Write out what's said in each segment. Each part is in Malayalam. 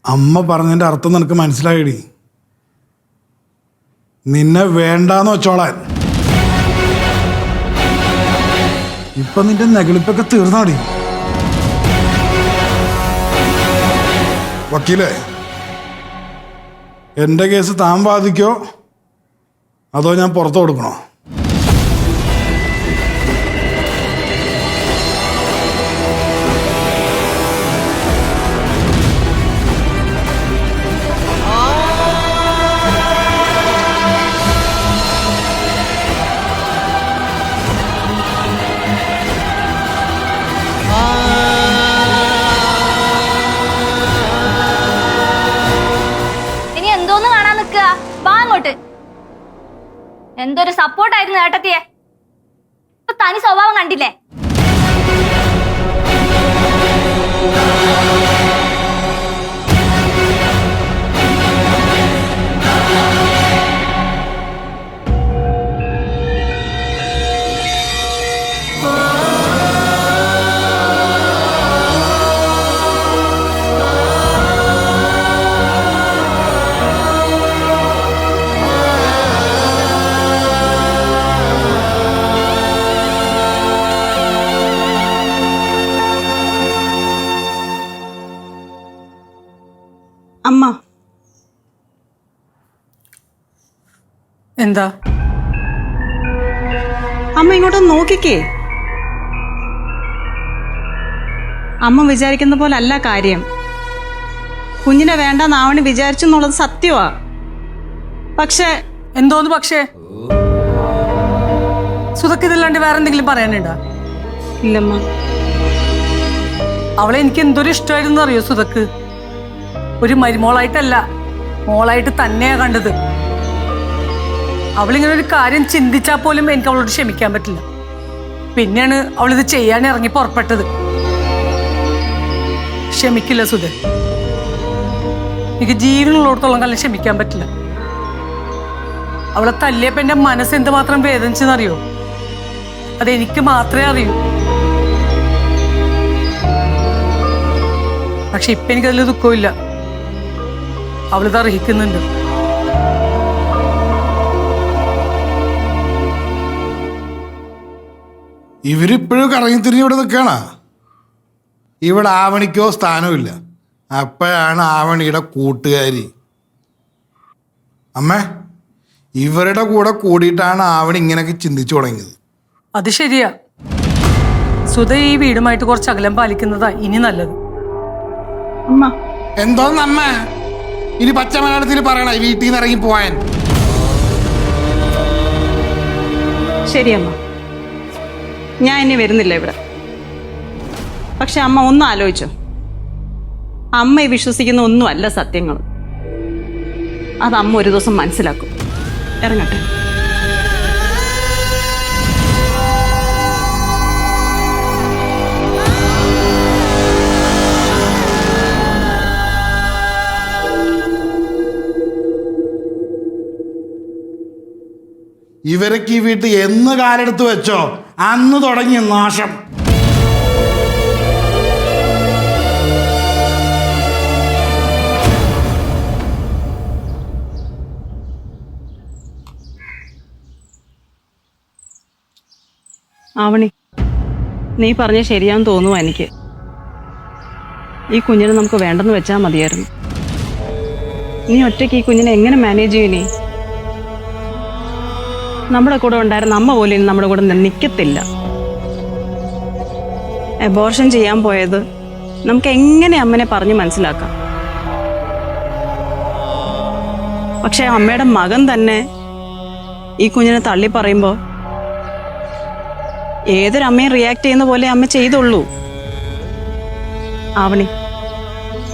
അമ്മ പറഞ്ഞതിൻ്റെ അർത്ഥം നിനക്ക് മനസ്സിലായിടി. നിന്നെ വേണ്ടാന്ന് വെച്ചോളാൻ. ഇപ്പൊ നിന്റെ നെഗളിപ്പൊക്കെ തീർന്നാടി. വക്കീലേ, എൻ്റെ കേസ് താൻ വാദിക്കോ അതോ ഞാൻ പുറത്തു കൊടുക്കണോ? എന്തൊരു സപ്പോർട്ടായിരുന്നു ഏട്ടത്തിയെ. തനി സ്വഭാവം കണ്ടില്ലേ? അമ്മ എന്താ അമ്മ ഇങ്ങോട്ട് നോക്കിക്കേ. അമ്മ വിചാരിക്കുന്ന പോലെ അല്ല കാര്യം. കുഞ്ഞിനെ വേണ്ടെന്ന് ആവണി വിചാരിച്ചു എന്നുള്ളത് സത്യമാ. പക്ഷെ എന്തോന്ന് പക്ഷേ? സുധക്ക് ഇതില്ലാണ്ട് വേറെ എന്തെങ്കിലും പറയാനുണ്ടോ? ഇല്ലമ്മ. അവളെ എനിക്ക് എന്തൊരു ഇഷ്ടമായിരുന്നു അറിയോ സുധക്ക്? ഒരു മരുമോളായിട്ടല്ല, മോളായിട്ട് തന്നെയാ കണ്ടത്. അവളിങ്ങനെ ഒരു കാര്യം ചിന്തിച്ചാൽ പോലും എനിക്ക് അവളോട് ക്ഷമിക്കാൻ പറ്റില്ല. പിന്നെയാണ് അവളിത് ചെയ്യാൻ ഇറങ്ങി പുറപ്പെട്ടത്. ക്ഷമിക്കില്ല സുധ, എനിക്ക് ജീവനുള്ളിടത്തോളം കാലം ക്ഷമിക്കാൻ പറ്റില്ല. അവളെ തല്ലിയപ്പോ എന്റെ മനസ്സ് എന്തുമാത്രം വേദനിച്ചെന്നറിയോ? അതെനിക്ക് മാത്രമേ അറിയൂ. പക്ഷെ ഇപ്പൊ എനിക്കതിൽ ദുഃഖമില്ല. അവളിത് അർഹിക്കുന്നുണ്ട്. ഇവരിപ്പോഴും കറങ്ങി തിരിഞ്ഞ് ഇവിടെ നിൽക്കണ. ഇവിടെ ആവണിക്കോ സ്ഥാനമില്ല. അപ്പോഴാണ് ആവണിയുടെ കൂട്ടുകാരി. അമ്മേ, ഇവരുടെ കൂടെ കൂടിയിട്ടാണ് ആവണി ഇങ്ങനെയൊക്കെ ചിന്തിച്ചു തുടങ്ങിയത്. അത് ശരിയാ. സുധ ഈ വീടുമായിട്ട് കുറച്ച് അകലം പാലിക്കുന്നതാ ഇനി നല്ലത്. അമ്മ എന്തോന്നമ്മ ഇനി പച്ച മലയാളത്തിൽ പറയണ വീട്ടിൽ നിന്ന് ഇറങ്ങി പോവാൻ? ശരിയമ്മ, ഞാൻ ഇനി വരുന്നില്ല ഇവിടെ. പക്ഷെ അമ്മ ഒന്നും ആലോചിച്ചോ, അമ്മയെ വിശ്വസിക്കുന്ന ഒന്നുമല്ല സത്യങ്ങൾ. അത് അമ്മ ഒരു ദിവസം മനസ്സിലാക്കും. ഇറങ്ങട്ടെ. ഇവരൊക്കെ ഈ വീട്ടിൽ എന്ന് കാലെടുത്ത് വെച്ചോ അന്ന് തുടങ്ങിയ നാശം. ആവണി, നീ പറഞ്ഞ ശരിയാന്ന് തോന്നുന്നു എനിക്ക്. ഈ കുഞ്ഞിനെ നമുക്ക് വേണ്ടെന്ന് വെച്ചാൽ മതിയായിരുന്നു. നീ ഒറ്റയ്ക്ക് ഈ കുഞ്ഞിനെ എങ്ങനെ മാനേജ് ചെയ്യും? നീ നമ്മുടെ കൂടെ ഉണ്ടായിരുന്ന അമ്മ പോലും ഇനി നമ്മുടെ കൂടെ നിൽക്കത്തില്ല. അബോർഷൻ ചെയ്യാൻ പോയത് നമുക്ക് എങ്ങനെ അമ്മനെ പറഞ്ഞ് മനസ്സിലാക്കാം? പക്ഷെ അമ്മയുടെ മകൻ തന്നെ ഈ കുഞ്ഞിനെ തള്ളി പറയുമ്പോൾ ഏതൊരമ്മയും റിയാക്ട് ചെയ്യുന്ന പോലെ അമ്മ ചെയ്തുള്ളൂ. ആവണി,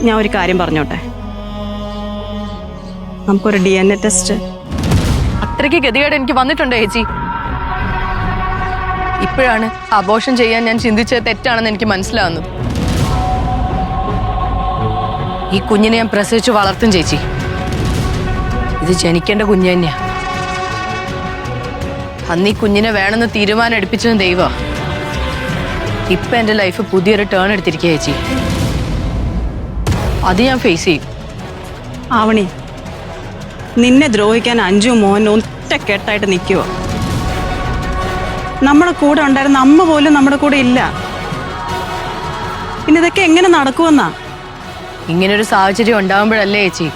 ഞാൻ ഒരു കാര്യം പറഞ്ഞോട്ടെ. നമുക്കൊരു DNA ടെസ്റ്റ്. അത്രയ്ക്ക് ഗതികേട് എനിക്ക് വന്നിട്ടുണ്ട് ചേച്ചി. ഇപ്പോഴാണ് അബോർഷൻ ചെയ്യാൻ ഞാൻ ചിന്തിച്ചത് തെറ്റാണെന്ന് എനിക്ക് മനസ്സിലാവുന്നത്. ഈ കുഞ്ഞിനെ ഞാൻ പ്രസവിച്ച് വളർത്തും ചേച്ചി. ഇത് ജനിക്കേണ്ട കുഞ്ഞ് തന്നെയാ. അന്ന് ഈ കുഞ്ഞിനെ വേണമെന്ന് തീരുമാനം എടുപ്പിച്ചത് ദൈവമാ. ഇപ്പൊ എന്റെ ലൈഫ് പുതിയൊരു ടേൺ എടുത്തിരിക്കുക ചേച്ചി. അത് ഞാൻ ഫേസ് ചെയ്യും. ആവണി, നിന്നെ ദ്രോഹിക്കാൻ അഞ്ജു മോഹൻ ഒറ്റക്കെട്ടായിട്ട് നിൽക്കുവോ? നമ്മുടെ കൂടെ ഉണ്ടായിരുന്ന അമ്മ പോലും നമ്മുടെ കൂടെ ഇല്ല. പിന്നെ ഇതൊക്കെ എങ്ങനെ നടക്കുമെന്നാ? ഇങ്ങനൊരു സാഹചര്യം ഉണ്ടാകുമ്പോഴല്ലേ ചേച്ചി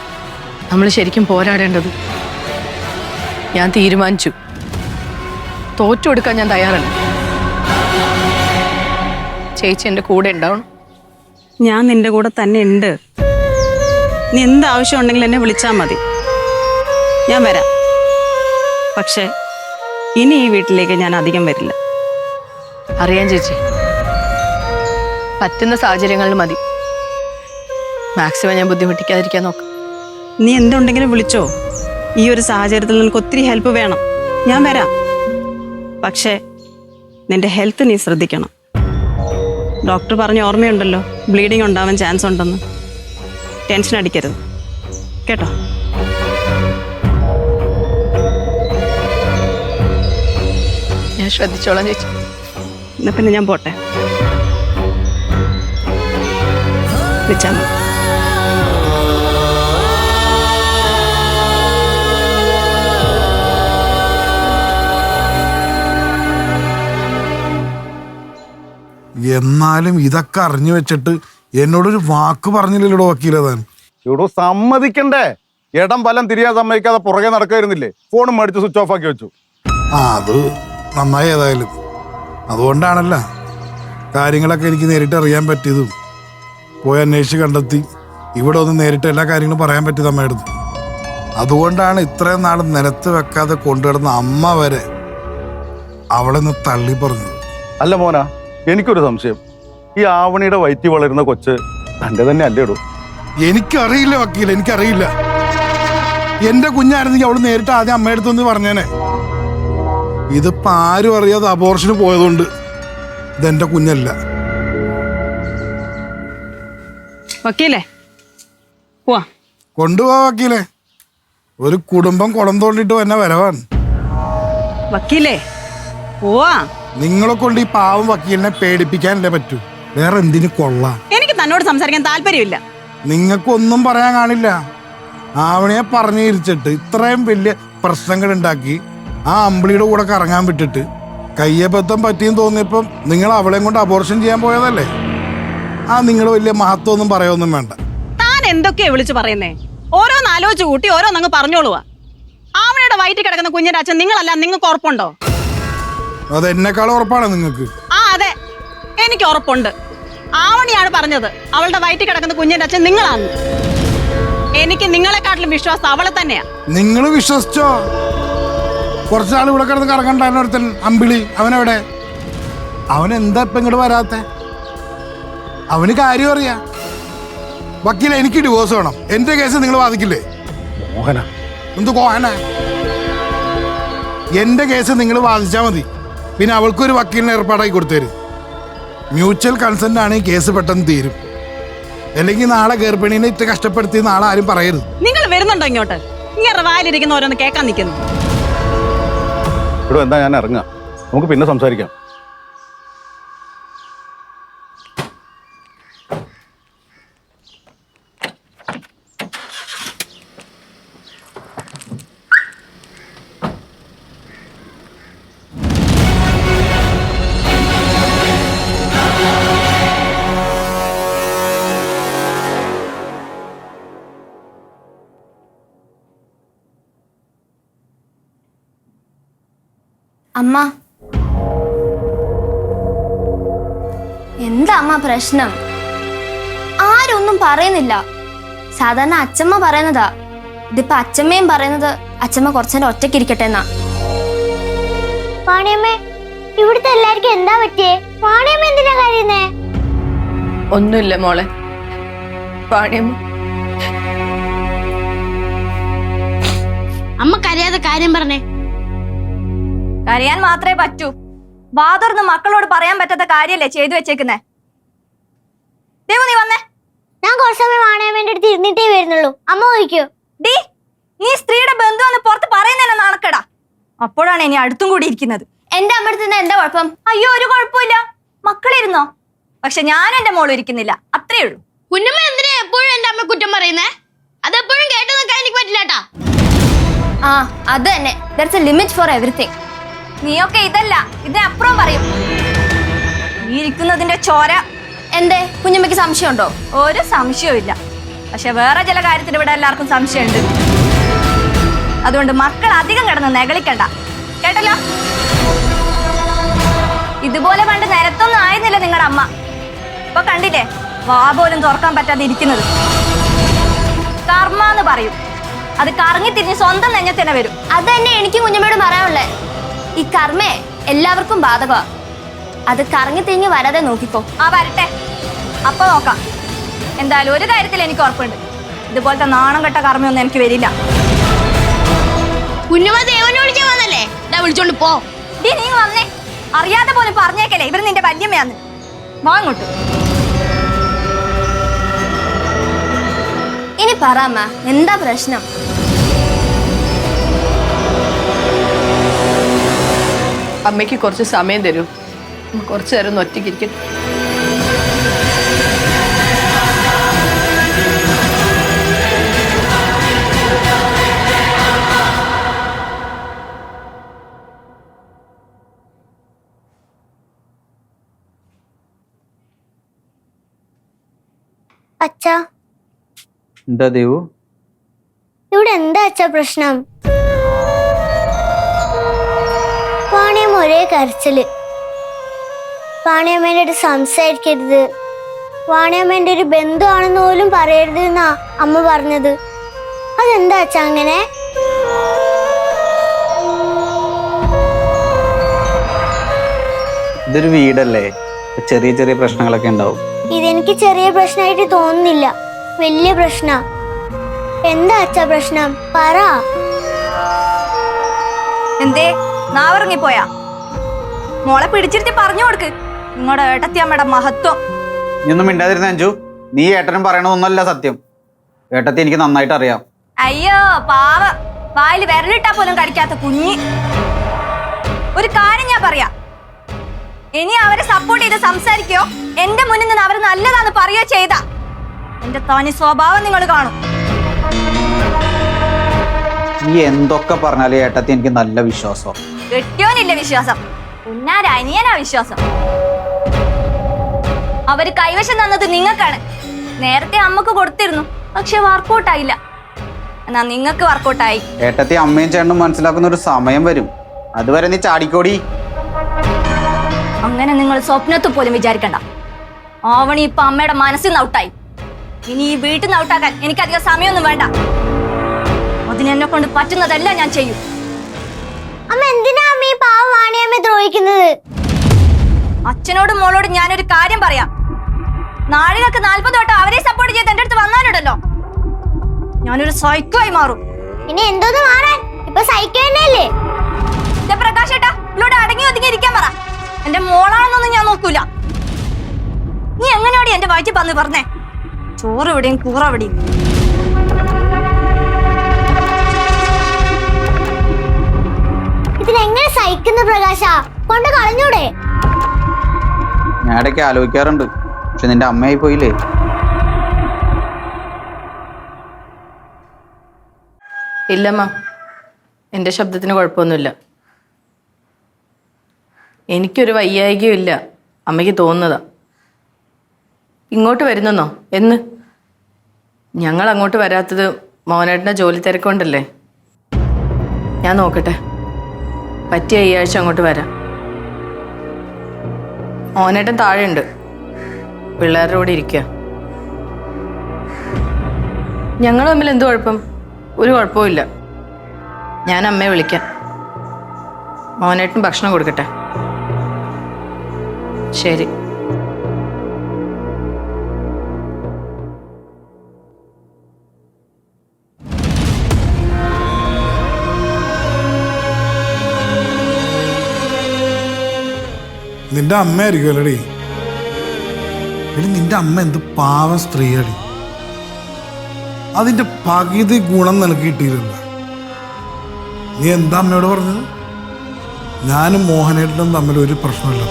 നമ്മൾ ശരിക്കും പോരാടേണ്ടത്. ഞാൻ തീരുമാനിച്ചു, തോറ്റു കൊടുക്കാൻ ഞാൻ തയ്യാറല്ല. ചേച്ചി എൻ്റെ കൂടെ ഉണ്ടാവണം. ഞാൻ നിന്റെ കൂടെ തന്നെ ഉണ്ട്. നീ എന്താവശ്യം ഉണ്ടെങ്കിലും എന്നെ വിളിച്ചാൽ മതി, ഞാൻ വരാം. പക്ഷെ ഇനി ഈ വീട്ടിലേക്ക് ഞാൻ അധികം വരില്ല. അറിയാൻ ചേച്ചി, പറ്റുന്ന സാഹചര്യങ്ങളിൽ മതി. മാക്സിമം ഞാൻ ബുദ്ധിമുട്ടിക്കാതിരിക്കാൻ നോക്കാം. നീ എന്തുണ്ടെങ്കിലും വിളിച്ചോ. ഈ ഒരു സാഹചര്യത്തിൽ നിനക്ക് ഒത്തിരി ഹെൽപ്പ് വേണം, ഞാൻ വരാം. പക്ഷേ നിന്റെ ഹെൽത്ത് നീ ശ്രദ്ധിക്കണം. ഡോക്ടർ പറഞ്ഞ ഓർമ്മയുണ്ടല്ലോ, ബ്ലീഡിങ് ഉണ്ടാവാൻ ചാൻസ് ഉണ്ടെന്ന്. ടെൻഷൻ അടിക്കരുത് കേട്ടോ. ഞാൻ ശ്രദ്ധിച്ചോളാം ചേച്ചി. എന്നാ പിന്നെ ഞാൻ പോട്ടെ. വിളിച്ചാൽ മതി. എന്നാലും ഇതൊക്കെ അറിഞ്ഞു വെച്ചിട്ട് എന്നോടൊരു വാക്ക് പറഞ്ഞില്ലല്ലോ വക്കീലെ താൻ. ഇവിടെ സമ്മതിക്കണ്ടേ? ഇടം വലം തിരിയാൻ സമ്മതിക്കാതെ പുറകെ നടക്കായിരുന്നില്ലേ? ഫോണും മേടിച്ച് സ്വിച്ച് ഓഫ് ആക്കി വെച്ചു. അത് നന്നായി. ഏതായാലും അതുകൊണ്ടാണല്ല കാര്യങ്ങളൊക്കെ എനിക്ക് നേരിട്ട് അറിയാൻ പറ്റിയതും പോയി അന്വേഷിച്ച് കണ്ടെത്തി ഇവിടെ ഒന്ന് നേരിട്ട് എല്ലാ കാര്യങ്ങളും പറയാൻ പറ്റിയത് അമ്മയെടുത്ത്. അതുകൊണ്ടാണ് ഇത്രയും നാൾ നിലത്ത് വെക്കാതെ കൊണ്ടുകിടന്ന അമ്മ വരെ അവളെ ഒന്ന് തള്ളി പറഞ്ഞത്. അല്ല മോന, എനിക്കൊരു സംശയം. ഈ ആവണിയുടെ വയറ്റി വളരുന്ന കൊച്ച് തൻ്റെ തന്നെ അല്ലേടൂ? എനിക്കറിയില്ല വക്കീൽ, എനിക്കറിയില്ല. എന്റെ കുഞ്ഞായിരുന്നെങ്കിൽ അവള് നേരിട്ട് ആദ്യം അമ്മയെടുത്തൊന്ന് പറഞ്ഞേനെ. ഇതിപ്പോ ആരും അറിയാതെ അബോർഷന് പോയതുകൊണ്ട് ഇതെന്റെ കുഞ്ഞല്ല. വക്കീലേ, പോവാ. കൊണ്ടുപോവാ വക്കീലെ. ഒരു കുടുംബം കുളം തോണ്ടിട്ട് തന്നെ വരവാൻ. വക്കീലേ, പോവാ. നിങ്ങളെ കൊണ്ട് ഈ പാവം വക്കീലിനെ പേടിപ്പിക്കാനല്ലേ പറ്റൂ, വേറെ എന്തിനു കൊള്ളാം. എനിക്ക് തന്നോട് സംസാരിക്കാൻ താല്പര്യമില്ല. നിങ്ങൾക്കൊന്നും പറയാൻ കാണില്ല. ആവണിയെ പറഞ്ഞു ഇരിച്ചിട്ട് ഇത്രയും വലിയ പ്രശ്നങ്ങൾ ഉണ്ടാക്കി ആ അമ്പിളിയുടെ കൂടെ കറങ്ങാൻ വിട്ടിട്ട് കയ്യബദ്ധം പറ്റിയെന്ന് തോന്നിയപ്പം നിങ്ങൾ അവളെയും കൊണ്ട് അബോർഷൻ ചെയ്യാൻ പോയതല്ലേ? ആ നിങ്ങൾ വലിയ മഹത്വമൊന്നും പറയൊന്നും വേണ്ട. താൻ എന്തൊക്കെയാ വിളിച്ചു പറയുന്നേ? ഓരോന്നാലോചിച്ച് കൂട്ടി ഓരോന്നങ്ങ് പറഞ്ഞോളുവാ. ആവണിയുടെ വയറ്റിൽ കിടക്കുന്ന കുഞ്ഞിന്റെ അച്ഛൻ നിങ്ങളല്ല, നിങ്ങൾക്ക് ഉറപ്പുണ്ടോ? അത് എന്നെക്കാളും ഉറപ്പാണ് നിങ്ങൾക്ക്? ആ അതെ, എനിക്ക് ഉറപ്പുണ്ട്. ആവണിയാണ് പറഞ്ഞത് അവളുടെ വയറ്റിൽ കിടക്കുന്ന കുഞ്ഞിന്റെ അച്ഛൻ നിങ്ങളാണ്. എനിക്ക് നിങ്ങളെക്കാട്ടിലും വിശ്വാസം അവളെ തന്നെയാ. നിങ്ങൾ വിശ്വസിച്ചോ? കുറച്ചാൾ ഇവിടെ കിടന്ന് കറങ്ങണ്ടായിരുന്നു ഒരുത്തൻ അമ്പിളി. അവനെവിടെ? അവൻ എന്താ ഇപ്പൊ ഇങ്ങോട്ട് വരാത്തെ? അവന് കാര്യം അറിയാ. വക്കീല, എനിക്ക് ഡിവോഴ്സ് വേണം. എന്റെ കേസ് നിങ്ങൾ വാദിക്കില്ലേ? മോഹന, എന്ത് കോഹന? എന്റെ കേസ് നിങ്ങൾ വാദിച്ചാൽ മതി. പിന്നെ അവൾക്കൊരു വക്കീലിനെ ഏർപ്പാടാക്കി കൊടുത്തേര്. മ്യൂച്വൽ കൺസെന്റ് ആണ് ഈ കേസ് പെട്ടെന്ന് തീരും. അല്ലെങ്കിൽ നാളെ ഗർഭിണീനെ ഇട്ട് കഷ്ടപ്പെടുത്തി നാളെ ആരും പറയരുത്. നിങ്ങൾ വരുന്നുണ്ടോ ഇങ്ങോട്ട്? ഇങ്ങനെ വായിലിരിക്കുന്ന ഓരോന്ന് കേൾക്കാൻ നിൽക്കുന്നു. ഇവിടെ എന്താ, ഞാൻ ഇറങ്ങാം. നമുക്ക് പിന്നെ സംസാരിക്കാം. അമ്മ, എന്താ അമ്മ പ്രശ്നം? ആരൊന്നും പറയുന്നില്ല. സാധാരണ അച്ഛമ്മ പറയുന്നതാ. ഇതിപ്പോ അച്ഛമ്മയും പറയുന്നത് അച്ഛമ്മ കുറച്ചേരം ഒറ്റയ്ക്കിരിക്കട്ടെ എന്നാ. വാണിയമ്മേ, ഇവിടുത്തെ എല്ലാവർക്കും എന്താ പറ്റിയേ? വാണിയമ്മ എന്തിനാ കരയുന്നേ? ഒന്നുമില്ല മോളെ. വാണിയമ്മ, അമ്മ കരയാതെ കാര്യം പറഞ്ഞേ. കരയാൻ മാത്രമേ പറ്റൂ. വാതുറന്ന് മക്കളോട് പറയാൻ പറ്റാത്ത കാര്യല്ലേ ചെയ്തു വെച്ചേക്കുന്നേ. ദേവു, നീ വന്നേ. ഞാൻ കുറച്ച് സമയം വാണിയമ്മേന്റെ അടുത്ത് ഇരുന്നിട്ടേ വരുന്നുള്ളൂ. അമ്മ ചോദിക്കോ? ഡീ, നീ സ്ത്രീയുടെ ബന്ധുവെന്ന് പുറത്ത് പറയുന്നതന്നെ നാണക്കടാ. അപ്പോഴാണ് ഇനി അടുത്തും കൂടി ഇരിക്കുന്നത്. എന്റെ അമ്മടുത്ത് എന്താ കുഴപ്പം? അയ്യോ, ഒരു കുഴപ്പമില്ല. മക്കളിരുന്നോ? പക്ഷെ ഞാനും എന്റെ മോളും ഇരിക്കുന്നില്ല, അത്രേ ഉള്ളൂ. കുഞ്ഞമ്മ എന്തിനാ എപ്പോഴും എന്റെ അമ്മ കുറ്റം പറയുന്നേ? അതെപ്പോഴും കേട്ട് അത് തന്നെ, there's a limit for everything. നീയൊക്കെ ഇതല്ല, ഇതിനപ്പുറം പറയും. ഈ ഇരിക്കുന്നതിന്റെ ചോര. എന്തേ കുഞ്ഞമ്മയ്ക്ക് സംശയമുണ്ടോ? ഒരു സംശയവും ഇല്ല. പക്ഷെ വേറെ ചില കാര്യത്തിൽ ഇവിടെ എല്ലാവർക്കും സംശയമുണ്ട്. അതുകൊണ്ട് മക്കൾ അധികം കിടന്ന് നെകളിക്കണ്ട, കേട്ടല്ലോ? ഇതുപോലെ പണ്ട് നിരത്തൊന്നും ആയിരുന്നില്ല നിങ്ങളുടെ അമ്മ. ഇപ്പൊ കണ്ടില്ലേ, വാ പോലും തുറക്കാൻ പറ്റാതെ ഇരിക്കുന്നത്. കർമ്മ എന്ന് പറയും, അത് കറങ്ങി തിരിഞ്ഞ് സ്വന്തം നെഞ്ഞത്തന്നെ വരും. അത് തന്നെ എനിക്ക് കുഞ്ഞമ്മയോട് പറയാനുള്ളേ. ഈ കർമ്മേ എല്ലാവർക്കും ബാധകമാ. അത് കറങ്ങി തിരിഞ്ഞ് വരാതെ നോക്കിക്കോ. ആ വരട്ടെ, അപ്പൊ നോക്കാം. എന്തായാലും ഒരു കാര്യത്തിൽ എനിക്ക് ഉറപ്പുണ്ട്, ഇതുപോലത്തെ നാണം കെട്ട കർമ്മയൊന്നും എനിക്ക് വരില്ല. കുഞ്ഞമ്മ ദേവനെ വിളിക്കാൻ വന്നല്ലേ, വിളിച്ചോണ്ട് പോ. നീ വന്നേ, അറിയാതെ പോലും പറഞ്ഞേക്കല്ലേ ഇവര് നിന്റെ വല്യമ്മയാന്ന്. വാങ്ങോട്ട്. ഇനി പറ അമ്മ, എന്താ പ്രശ്നം? അമ്മയ്ക്ക് കുറച്ച് സമയം തരൂ, കുറച്ചു നേരം ഒന്ന് ഒറ്റയ്ക്കിരിക്കും. അച്ഛാ, എന്താ ദേവു? ഇവിടെ എന്താ അച്ഛാ പ്രശ്നം? വാണിയമ്മ ഒരേ കരച്ചില്. വാണിയമ്മേന്റെ അടുത്ത് സംസാരിക്കരുത്, വാണിയമ്മേന്റെ ഒരു ബന്ധുവാണെന്ന് പോലും പറയരുത് എന്നാ അമ്മ പറഞ്ഞത്. അതെന്താ അച്ഛാ അങ്ങനെ? ഇതൊരു വീടല്ലേ, ചെറിയ ചെറിയ പ്രശ്നങ്ങളൊക്കെ ഉണ്ടാവും. ഇതെനിക്ക് ചെറിയ പ്രശ്നമായിട്ട് തോന്നുന്നില്ല, വലിയ പ്രശ്ന. എന്താ അച്ഛാ പ്രശ്നം? പറ. എന്തേ നാവിറങ്ങിപ്പോയാ? മോളെ പിടിച്ചിരുത്തി പറഞ്ഞു കൊടുക്ക് നിങ്ങളുടെ ഏട്ടത്തിയമ്മയുടെ മഹത്വം. നീ ഒന്നും മിണ്ടാതിരുന്ന അഞ്ജു, നീ ഏട്ടനും പറയണതൊന്നല്ല സത്യം. ഏട്ടത്തി എനിക്ക് നന്നായിട്ട് അറിയാം. അയ്യോ പാവ, വായിൽ വിരലിട്ടാ പോലും കടിക്കാത്ത കുഞ്ഞി. ഒരു കാര്യം ഞാൻ പറയാ, ഇനി അവരെ സപ്പോർട്ട് ചെയ്ത് സംസാരിക്കോ എന്റെ മുന്നിൽ നിന്ന് അവർ നല്ലതാന്ന് പറയോ ചെയ്ത എന്റെ തനി സ്വഭാവം നിങ്ങൾ കാണും. നീ എന്തൊക്കെ പറഞ്ഞാലും ഏട്ടത്തി എനിക്ക് നല്ല വിശ്വാസം. കെട്ടിയോനില്ല വിശ്വാസം, ഉന്നാരനിയനാ വിശ്വാസം. അവര് കൈവശം തന്നത് നിങ്ങൾക്കാണ്. നേരത്തെ അമ്മക്ക് കൊടുത്തിരുന്നു, പക്ഷെ വർക്കൗട്ടായില്ല. എന്നാ നിങ്ങൾക്ക് വർക്കൗട്ടായി. ഏട്ടത്തി അമ്മയും ചേട്ടനും മനസ്സിലാക്കുന്ന ഒരു സമയം വരും, അതുവരെ നീ ചാടിക്കോടി. അങ്ങനെ നിങ്ങൾ സ്വപ്നത്തിൽ പോലും വിചാരിക്കണ്ട. ആവണി ഇപ്പൊ അമ്മയുടെ മനസ്സിൽ നിന്ന് ഔട്ടായി. ഇനി ഈ വീട്ടിൽ നിന്ന് ഔട്ടാക്കാൻ എനിക്കധികം സമയമൊന്നും വേണ്ട. അതിനെന്നെ കൊണ്ട് പറ്റുന്നതെല്ലാം ഞാൻ ചെയ്യും. അമ്മ എന്തിനാ അമ്മ ഈ പാവ വാണിയമ്മയെ ദ്രോഹിക്കുന്നത്? അച്ഛനോടും മോളോടും ഞാനൊരു കാര്യം പറയാം. നാഴികൾക്ക് 40 വട്ടം അവരെ സപ്പോർട്ട് ചെയ്ത് എന്റെ അടുത്ത് വന്നാലുണ്ടല്ലോ, ഞാനൊരു സൈക്കോ ആയി മാറും. ഇനി എന്തോന്ന് മാറാൻ? ഇപ്പൊ സൈക്കോ തന്നെയല്ലേ? പ്രകാശ് ഏട്ടാ, ഇവിടെ അടങ്ങി ഒതുങ്ങി ഇരിക്കാൻ പറ. എന്റെ മോളാണെന്നൊന്നും ഞാൻ നോക്കൂല. നീ എങ്ങനെയാടി എന്റെ വയറ്റിൽ പന്ന് പറഞ്ഞേ? ചോറ് എവിടെയും കൂറ എവിടെയും. ഇതിനെങ്ങനെ സഹിക്കുന്ന പ്രകാശ? കൊണ്ട് കളഞ്ഞൂടെ? ഞാൻ ഇടയ്ക്ക് ആലോചിക്കാറുണ്ട്, പക്ഷെ നിന്റെ അമ്മയായി പോയില്ലേ. ഇല്ലമ്മ, എൻ്റെ ശബ്ദത്തിന് കുഴപ്പമൊന്നുമില്ല. എനിക്കൊരു വയ്യായികയും ഇല്ല, അമ്മയ്ക്ക് തോന്നുന്നതാ. ഇങ്ങോട്ട് വരുന്നെന്നോ? എന്ന്? ഞങ്ങൾ അങ്ങോട്ട് വരാത്തത് മോനേട്ടൻ്റെ ജോലി തിരക്കൊണ്ടല്ലേ. ഞാൻ നോക്കട്ടെ, പറ്റിയ ഈ ആഴ്ച അങ്ങോട്ട് വരാം. മോനേട്ടൻ താഴെയുണ്ട്, പിള്ളേരുടെ കൂടെ ഇരിക്കുക. ഞങ്ങൾ തമ്മിൽ എന്ത് കുഴപ്പം? ഒരു കുഴപ്പമില്ല. ഞാൻ അമ്മയെ വിളിക്കാം. മോനേട്ടൻ ഭക്ഷണം കൊടുക്കട്ടെ. ശരി. നിന്റെ അമ്മയായിരിക്കുമല്ലടി. എടി നിന്റെ അമ്മ എന്ത് പാവം സ്ത്രീയടി. അതിന്റെ പകുതി ഗുണം നിനക്ക് കിട്ടിയില്ല. നീ എന്താ അമ്മയോട് പറഞ്ഞത്? ഞാനും മോഹനേട്ടനും തമ്മിൽ ഒരു പ്രശ്നമില്ല.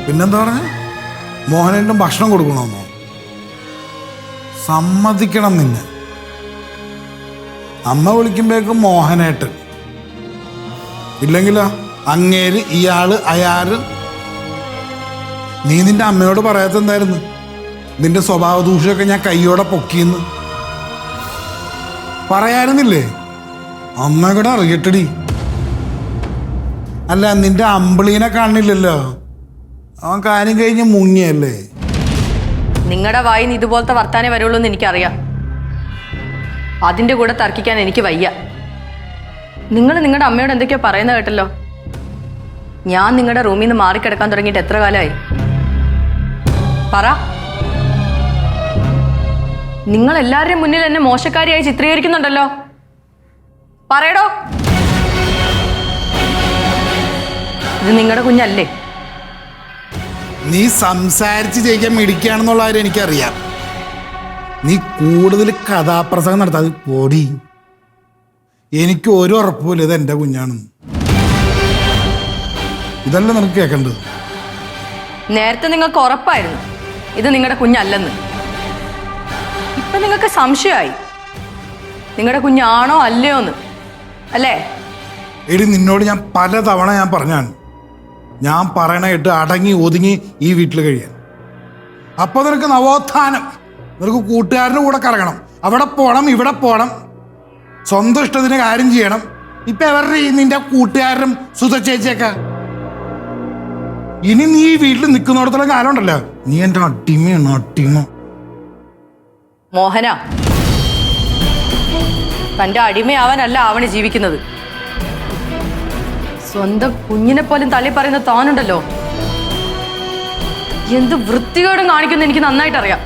പിന്നെന്താ പറഞ്ഞ? മോഹനേട്ടനും ഭക്ഷണം കൊടുക്കണമെന്നോ? സമ്മതിക്കണം നിന്നെ. അമ്മ വിളിക്കുമ്പോഴേക്കും മോഹനേട്ടൻ, ഇല്ലെങ്കിലോ അങ്ങേര്, ഇയാള്, അയാള്. നീ നിന്റെ അമ്മയോട് പറയാത്ത എന്തായിരുന്നു? നിന്റെ സ്വഭാവ ദൂഷ്യമൊക്കെ ഞാൻ കൈയോടെ പൊക്കിയെന്ന് പറയാറുന്നില്ലേ? അമ്മ കൂടെ അറിയട്ടടി. അല്ല, നിന്റെ അമ്പിളീനെ കാണില്ലല്ലോ, അവൻ കാര്യം കഴിഞ്ഞ് മുങ്ങിയല്ലേ. നിങ്ങളുടെ വായിന്ന് ഇതുപോലത്തെ വർത്താനേ വരുള്ളൂ എന്ന് എനിക്കറിയാം. അതിൻ്റെ കൂടെ തർക്കിക്കാൻ എനിക്ക് വയ്യ. നിങ്ങൾ നിങ്ങളുടെ അമ്മയോട് എന്തൊക്കെയോ പറയുന്നത് കേട്ടല്ലോ. ഞാൻ നിങ്ങളുടെ റൂമിൽ നിന്ന് മാറിക്കിടക്കാൻ തുടങ്ങിയിട്ട് എത്ര കാലമായി? പറ. നിങ്ങൾ എല്ലാവരുടെയും മുന്നിൽ എന്നെ മോശക്കാരിയായി ചിത്രീകരിക്കുന്നുണ്ടല്ലോ. പറയടോ. ഇത് നിങ്ങളുടെ കുഞ്ഞല്ലേ? നീ സംസാരിച്ച് ജയിക്കാൻ മിടിക്കുകയാണെന്നുള്ള കാര്യം എനിക്കറിയാം. നീ കൂടുതൽ കഥാപ്രസംഗം നടത്താതെ പോടി. എനിക്ക് ഒരു ഉറപ്പുമില്ല ഇത് എൻ്റെ കുഞ്ഞാണെന്ന്. ഇതല്ല നിനക്ക് കേൾക്കേണ്ടത്. നേരത്തെ നിങ്ങൾക്ക് ഉറപ്പായിരുന്നു ഇത് നിങ്ങളുടെ കുഞ്ഞല്ലെന്ന്. ഇപ്പൊ നിങ്ങൾക്ക് സംശയമായി നിങ്ങളുടെ കുഞ്ഞാണോ അല്ലയോ എന്ന്, അല്ലേ? എടി, നിന്നോട് ഞാൻ പലതവണ പറഞ്ഞാണ്, ഞാൻ പറയണ കേട്ട് അടങ്ങി ഒതുങ്ങി ഈ വീട്ടിൽ കഴിയാൻ. അപ്പൊ നിനക്ക് നവോത്ഥാനം, നിനക്ക് കൂട്ടുകാരൻ്റെ കൂടെ കറങ്ങണം, അവിടെ പോകണം, ഇവിടെ പോകണം, സ്വന്തം ഇഷ്ടത്തിന് കാര്യം ചെയ്യണം. ഇപ്പൊ എവരുടെ നിന്റെ കൂട്ടുകാരനും സുധ ചേച്ചിയൊക്കെ. ഇനി നീ ഈ വീട്ടിൽ നിൽക്കുന്നിടത്തോളം കാലം ഉണ്ടല്ലോ, നീ എൻ്റെ അട്ടിമയാണ്, അട്ടിമ. മോഹന, തന്റെ അടിമയാവാനല്ല അവന് ജീവിക്കുന്നത്. സ്വന്തം കുഞ്ഞിനെ പോലും തള്ളി പറയുന്ന താനുണ്ടല്ലോ, എന്ത് വൃത്തികേടും കാണിക്കുന്ന എനിക്ക് നന്നായിട്ട് അറിയാം.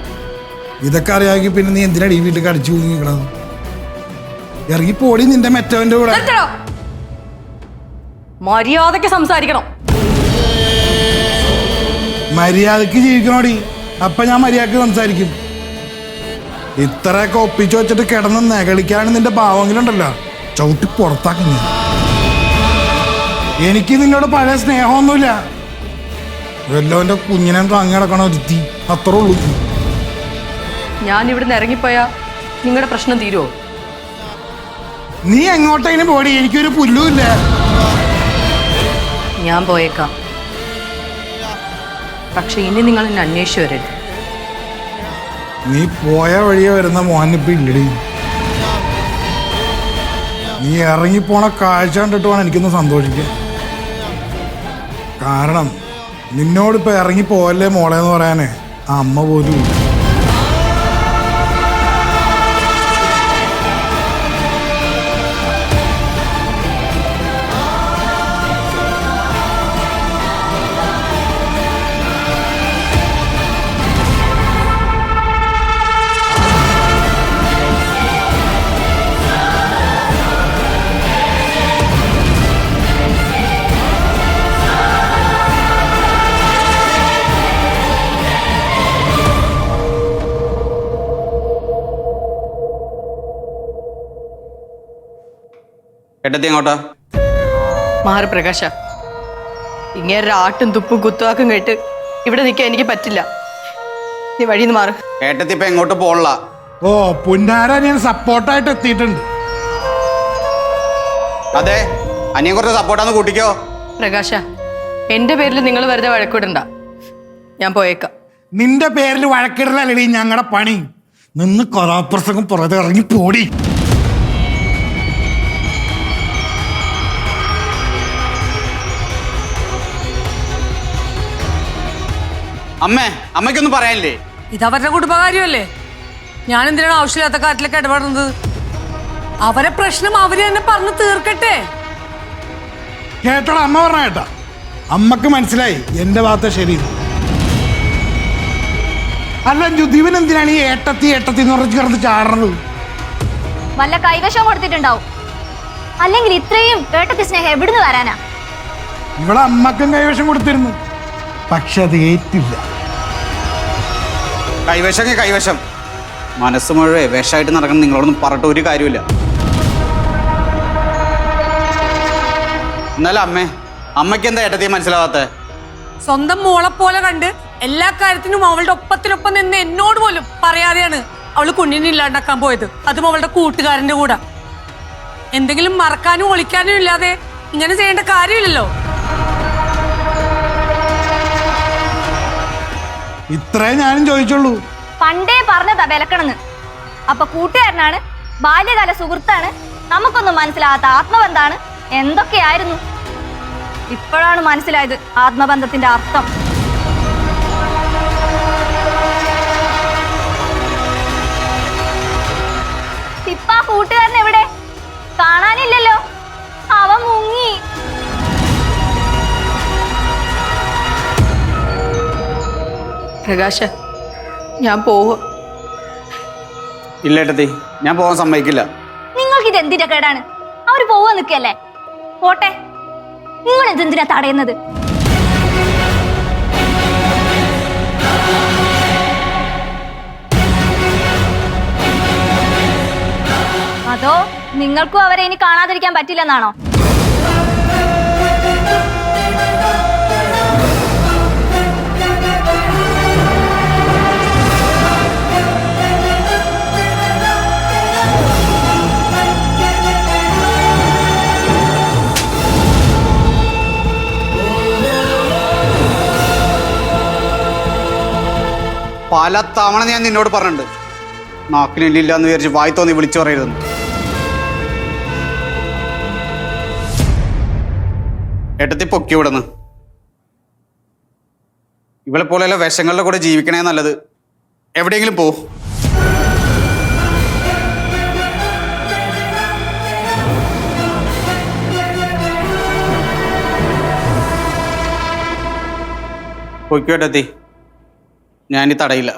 ഇതൊക്കെ അറിയാമെങ്കിൽ പിന്നെ നീ എന്തിനാണ് ഈ വീട്ടിൽ കടിച്ചു കൂങ്ങിക്കണത്? ഇറങ്ങി പോടി നിന്റെ മെറ്റവന്റെ കൂടെ. മര്യാദയ്ക്ക് സംസാരിക്കണം. മര്യാദക്ക് ജീവിക്കണോടി, അപ്പൊ ഞാൻ മര്യാദക്ക് സംസാരിക്കും. ഇത്രയൊക്കെ ഒപ്പിച്ചു വെച്ചിട്ട് കിടന്ന് നെകളിക്കാണ് നിന്റെ ഭാവങ്ങളുണ്ടല്ലോ, ചവിട്ടി പുറത്താക്കി ഞാൻ. എനിക്ക് നിന്നോട് പഴയ സ്നേഹമൊന്നുമില്ല. വല്ലവന്റെ കുഞ്ഞിനെ താങ്ങി കിടക്കണ ഒരുത്തി, അത്രേ ഉള്ളൂ. ഞാൻ ഇവിടുന്ന് ഇറങ്ങിപ്പോയാ നിങ്ങളുടെ പ്രശ്നം തീരുമോ? നീ എങ്ങോട്ടെങ്കിലും പോടി, എനിക്കൊരു പുല്ലുമില്ല. ഞാൻ പോയേക്കാം, പക്ഷെ ഇനി നിങ്ങൾ എന്നെ അന്വേഷിച്ചു വരരുത്. നീ പോയ വഴിയെ വരുന്ന മോഹനിപ്പ ഇല്ലടി. നീ ഇറങ്ങിപ്പോണ കാഴ്ച കണ്ടിട്ട് വേണം എനിക്കൊന്ന് സന്തോഷിക്കാൻ. കാരണം നിന്നോടിപ്പോൾ ഇറങ്ങി പോവല്ലേ മോളെ എന്ന് പറയാനേ ആ അമ്മ പോലും ഇല്ല. ഏട്ടത്തി എങ്ങോട്ടാ? മാറി പ്രകാശ, ഇങ്ങനെ ആട്ടും തുപ്പും കുത്തുവാക്കും കേട്ട് ഇവിടെ നിൽക്കാൻ എനിക്ക് പറ്റില്ല. നീ വഴിന്ന് മാറ്. ഏട്ടത്തി ഇപ്പൊ എങ്ങോട്ട് പോള? ഓ പുന്നാര, ഞാൻ സപ്പോർട്ടായിട്ട് എത്തിയിട്ടുണ്ട്. അതെ, അനിയൻ കുറച്ച് സപ്പോർട്ടാന്ന് കൂട്ടിക്കോ. പ്രകാശ, എന്റെ പേരിൽ നിങ്ങൾ വെറുതെ വഴക്കിടണ്ട. ഞാൻ പോയേക്കാം. നിന്റെ പേരിൽ വഴക്കിടലല്ലടി ഞങ്ങളുടെ പണി. നിന്ന് കഥാപ്രസംഗം പുറത്തെ ഇറങ്ങി പോടി. അമ്മയ്ക്കൊന്നും പറയാനില്ലേ? ഇതവരുടെ കുടുംബകാര്യമല്ലേ, ഞാൻ എന്തിനാണ് ആവശ്യമില്ലാത്ത കാര്യത്തിലൊക്കെ ഇടപെടുന്നത്? അവരെ പ്രശ്നം അവര് തന്നെ പറഞ്ഞു തീർക്കട്ടെ. കേട്ടോടാ, അമ്മ പറഞ്ഞ കേട്ടാ. അമ്മക്ക് മനസ്സിലായി എന്റെ ഭാഗത്തെ ശരി. അല്ല ദിവൻ എന്തിനാണ് ഈ ഏട്ടത്തി ഏട്ടത്തി എന്ന് പറഞ്ഞ് കിടന്ന് ചാടുന്നത്? വല്ല കൈവശം കൊടുത്തിട്ടുണ്ടാവും, അല്ലെങ്കിൽ ഇത്രയും ഏട്ടത്തി സ്നേഹം എവിടുന്ന് വരാനാ? ഇവിടെ അമ്മക്കും കൈവശം കൊടുത്തിരുന്നു, പക്ഷെ അത് ഏറ്റില്ല. കൈവശം മനസ്സ് മുഴുവൻ വിഷമായിട്ട് നടക്കണം. നിങ്ങളോടൊന്നും പറഞ്ഞിട്ട് ഒരു കാര്യമില്ല. എന്നാലും അമ്മയ്ക്ക് എന്താ ഏട്ടത്തിയെ മനസ്സിലാവാത്ത? സ്വന്തം മോളെ പോലെ കണ്ട് എല്ലാ കാര്യത്തിനും അവളുടെ ഒപ്പത്തിനൊപ്പം നിന്ന് എന്നോട് പോലും പറയാതെയാണ് അവള് കുഞ്ഞിനെ ഇല്ലാണ്ടാക്കാൻ പോയത്. അതും അവളുടെ കൂട്ടുകാരന്റെ കൂടെ. എന്തെങ്കിലും മറക്കാനും ഒളിക്കാനും ഇല്ലാതെ ഇങ്ങനെ ചെയ്യേണ്ട കാര്യമില്ലല്ലോ. ഇത്രേ ഞാനും ചോദിച്ചുള്ളൂ. പണ്ടേ പറഞ്ഞതാ വിലക്കണെന്ന്. അപ്പൊ കൂട്ടുകാരനാണ്, ബാല്യകാല സുഹൃത്താണ്, നമുക്കൊന്നും മനസ്സിലാകാത്ത ആത്മബന്ധാണ്, എന്തൊക്കെയായിരുന്നു. ഇപ്പോഴാണ് മനസ്സിലായത് ആത്മബന്ധത്തിന്റെ അർത്ഥം. ഇപ്പൊ ആ കൂട്ടുകാരൻ എവിടെ? കാണാനില്ലല്ലോ. അവൻ മുങ്ങി. പ്രകാശ, ഞാൻ പോവുക. ഇല്ല ഏട്ടത്തി, ഞാൻ പോകാൻ സമ്മതിക്കില്ല. നിങ്ങൾക്ക് ഇത് എന്തിന്റെ കേടാണ്? അവര് പോവാൻ നിൽക്കല്ലേ, പോട്ടെ. നിങ്ങൾ ഇതെന്തിനാ തടയുന്നത്? അതോ നിങ്ങൾക്കും അവരെ ഇനി കാണാതിരിക്കാൻ പറ്റില്ലെന്നാണോ? പല തവണ ഞാൻ നിന്നോട് പറഞ്ഞിട്ടുണ്ട്, നാക്കിനില്ല എന്ന് വിചാരിച്ച് വായി തോന്നി വിളിച്ചു പറയരുതെന്ന്. ഏട്ടത്തി പൊക്കി വിടുന്നു. ഇവളെ പോലെയുള്ള വിഷങ്ങളുടെ കൂടെ ജീവിക്കണേ നല്ലത്. എവിടെയെങ്കിലും പോ. പൊയ്ക്കോ ഏട്ടത്തി, ഞാനീ തടയില്ല.